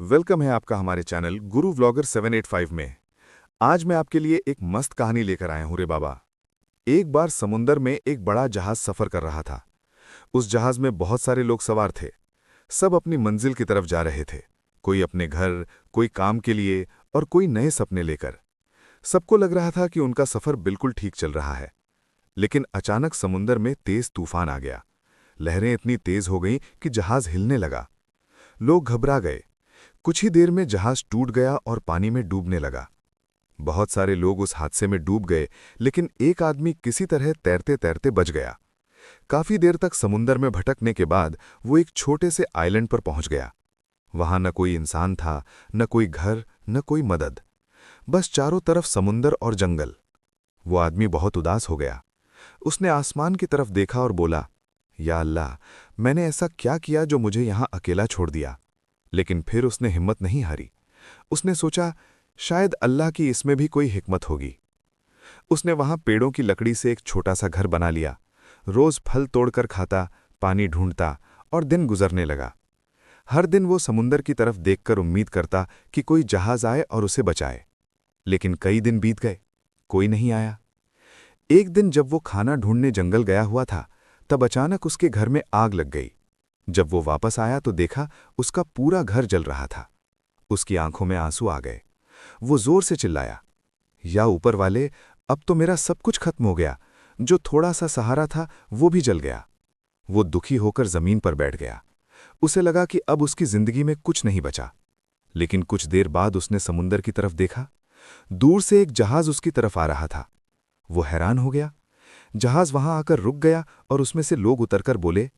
Welcome है आपका हमारे चैनल गुरु व्लॉगर 785 में। आज मैं आपके लिए एक मस्त कहानी लेकर आया हूं रे बाबा। एक बार समुंदर में एक बड़ा जहाज सफर कर रहा था। उस जहाज में बहुत सारे लोग सवार थे। सब अपनी मंजिल की तरफ जा रहे थे। कोई अपने घर, कोई काम के लिए और कोई नए सपने लेकर। सबको लग रहा था कि उनका सफर बिल्कुल ठीक चल रहा है। लेकिन अचानक समुंदर में तेज तूफान आ गया। लहरें इतनी तेज हो गईं कि जहाज हिलने लगा। लोग घबरा गए। कुछ ही देर में जहाज टूट गया और पानी में डूबने लगा। बहुत सारे लोग उस हादसे में डूब गए, लेकिन एक आदमी किसी तरह तैरते तैरते बच गया। काफी देर तक समुंदर में भटकने के बाद वो एक छोटे से आइलैंड पर पहुंच गया। वहां न कोई इंसान था, न कोई घर, न कोई मदद। बस चारों तरफ समुंदर और जंगल। वो आदमी बहुत उदास हो गया। उसने आसमान की तरफ देखा और बोला, या अल्लाह, मैंने ऐसा क्या किया जो मुझे यहां अकेला छोड़ दिया। लेकिन फिर उसने हिम्मत नहीं हारी। उसने सोचा, शायद अल्लाह की इसमें भी कोई हिकमत होगी। उसने वहां पेड़ों की लकड़ी से एक छोटा सा घर बना लिया। रोज फल तोड़कर खाता, पानी ढूंढता और दिन गुजरने लगा। हर दिन वो समुंदर की तरफ देखकर उम्मीद करता कि कोई जहाज आए और उसे बचाए। लेकिन कई दिन बीत गए, कोई नहीं आया। एक दिन जब वो खाना ढूंढने जंगल गया हुआ था, तब अचानक उसके घर में आग लग गई। जब वो वापस आया तो देखा उसका पूरा घर जल रहा था। उसकी आंखों में आंसू आ गए। वो जोर से चिल्लाया, या ऊपर वाले, अब तो मेरा सब कुछ खत्म हो गया। जो थोड़ा सा सहारा था वो भी जल गया। वो दुखी होकर जमीन पर बैठ गया। उसे लगा कि अब उसकी जिंदगी में कुछ नहीं बचा। लेकिन कुछ देर बाद उसने समुंदर की तरफ देखा। दूर से एक जहाज उसकी तरफ आ रहा था। वो हैरान हो गया। जहाज वहां आकर रुक गया और उसमें से लोग उतरकर बोले,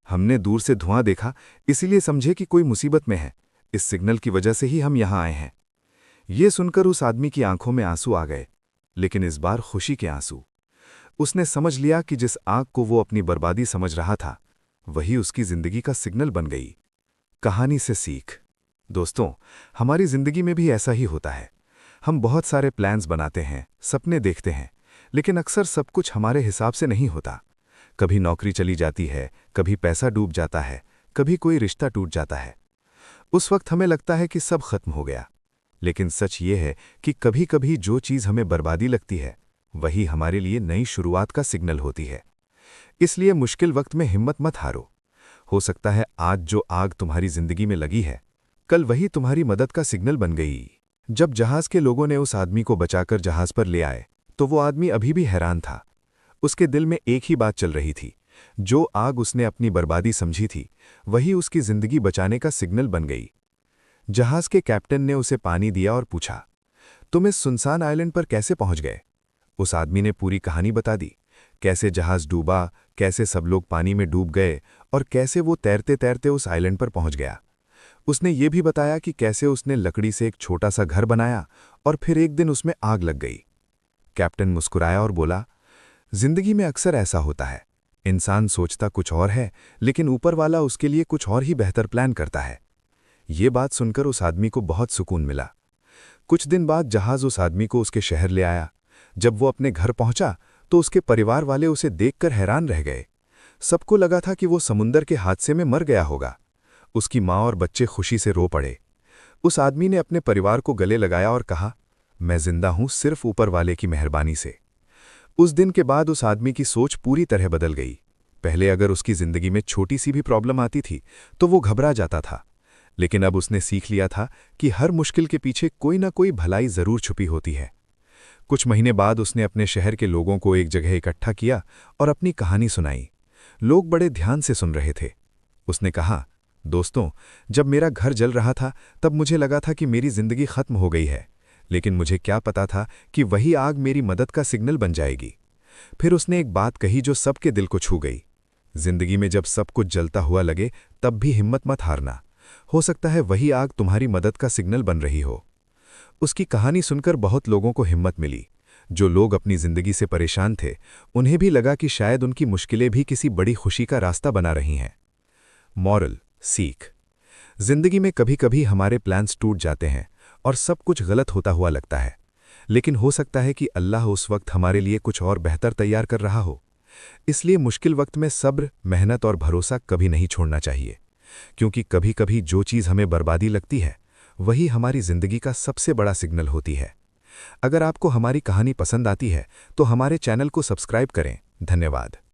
हमने दूर से धुआं देखा, इसीलिए समझे कि कोई मुसीबत में है। इस सिग्नल की वजह से ही हम यहां आए हैं। ये सुनकर उस आदमी की आंखों में आंसू आ गए, लेकिन इस बार खुशी के आंसू। उसने समझ लिया कि जिस आग को वो अपनी बर्बादी समझ रहा था, वही उसकी जिंदगी का सिग्नल बन गई। कहानी से सीख। दोस्तों, हमारी जिंदगी में भी ऐसा ही होता है। हम बहुत सारे प्लान्स बनाते हैं, सपने देखते हैं, लेकिन अक्सर सब कुछ हमारे हिसाब से नहीं होता। कभी नौकरी चली जाती है, कभी पैसा डूब जाता है, कभी कोई रिश्ता टूट जाता है। उस वक्त हमें लगता है कि सब खत्म हो गया। लेकिन सच ये है कि कभी कभी जो चीज़ हमें बर्बादी लगती है, वही हमारे लिए नई शुरुआत का सिग्नल होती है। इसलिए मुश्किल वक्त में हिम्मत मत हारो। हो सकता है आज जो आग तुम्हारी जिंदगी में लगी है, कल वही तुम्हारी मदद का सिग्नल बन गई। जब जहाज के लोगों ने उस आदमी को बचाकर जहाज पर ले आए, तो वो आदमी अभी भी हैरान था। उसके दिल में एक ही बात चल रही थी, जो आग उसने अपनी बर्बादी समझी थी, वही उसकी जिंदगी बचाने का सिग्नल बन गई। जहाज के कैप्टन ने उसे पानी दिया और पूछा, तुम इस सुनसान आइलैंड पर कैसे पहुंच गए? उस आदमी ने पूरी कहानी बता दी, कैसे जहाज डूबा, कैसे सब लोग पानी में डूब गए और कैसे वो तैरते तैरते उस आइलैंड पर पहुंच गया। उसने ये भी बताया कि कैसे उसने लकड़ी से एक छोटा सा घर बनाया और फिर एक दिन उसमें आग लग गई। कैप्टन मुस्कुराया और बोला, जिंदगी में अक्सर ऐसा होता है। इंसान सोचता कुछ और है, लेकिन ऊपर वाला उसके लिए कुछ और ही बेहतर प्लान करता है। ये बात सुनकर उस आदमी को बहुत सुकून मिला। कुछ दिन बाद जहाज उस आदमी को उसके शहर ले आया। जब वो अपने घर पहुंचा तो उसके परिवार वाले उसे देखकर हैरान रह गए। सबको लगा था कि वो समुंदर के हादसे में मर गया होगा। उसकी माँ और बच्चे खुशी से रो पड़े। उस आदमी ने अपने परिवार को गले लगाया और कहा, मैं जिंदा हूं सिर्फ ऊपर वाले की मेहरबानी से। उस दिन के बाद उस आदमी की सोच पूरी तरह बदल गई। पहले अगर उसकी जिंदगी में छोटी सी भी प्रॉब्लम आती थी तो वो घबरा जाता था, लेकिन अब उसने सीख लिया था कि हर मुश्किल के पीछे कोई ना कोई भलाई जरूर छुपी होती है। कुछ महीने बाद उसने अपने शहर के लोगों को एक जगह इकट्ठा किया और अपनी कहानी सुनाई। लोग बड़े ध्यान से सुन रहे थे। उसने कहा, दोस्तों, जब मेरा घर जल रहा था तब मुझे लगा था कि मेरी जिंदगी खत्म हो गई है, लेकिन मुझे क्या पता था कि वही आग मेरी मदद का सिग्नल बन जाएगी। फिर उसने एक बात कही जो सबके दिल को छू गई, जिंदगी में जब सब कुछ जलता हुआ लगे तब भी हिम्मत मत हारना। हो सकता है वही आग तुम्हारी मदद का सिग्नल बन रही हो। उसकी कहानी सुनकर बहुत लोगों को हिम्मत मिली। जो लोग अपनी जिंदगी से परेशान थे, उन्हें भी लगा कि शायद उनकी मुश्किलें भी किसी बड़ी खुशी का रास्ता बना रही हैं। मॉरल, सीख। जिंदगी में कभी कभी हमारे प्लान्स टूट जाते हैं और सब कुछ गलत होता हुआ लगता है, लेकिन हो सकता है कि अल्लाह उस वक्त हमारे लिए कुछ और बेहतर तैयार कर रहा हो। इसलिए मुश्किल वक्त में सब्र, मेहनत और भरोसा कभी नहीं छोड़ना चाहिए, क्योंकि कभी कभी जो चीज़ हमें बर्बादी लगती है वही हमारी जिंदगी का सबसे बड़ा सिग्नल होती है। अगर आपको हमारी कहानी पसंद आती है तो हमारे चैनल को सब्सक्राइब करें। धन्यवाद।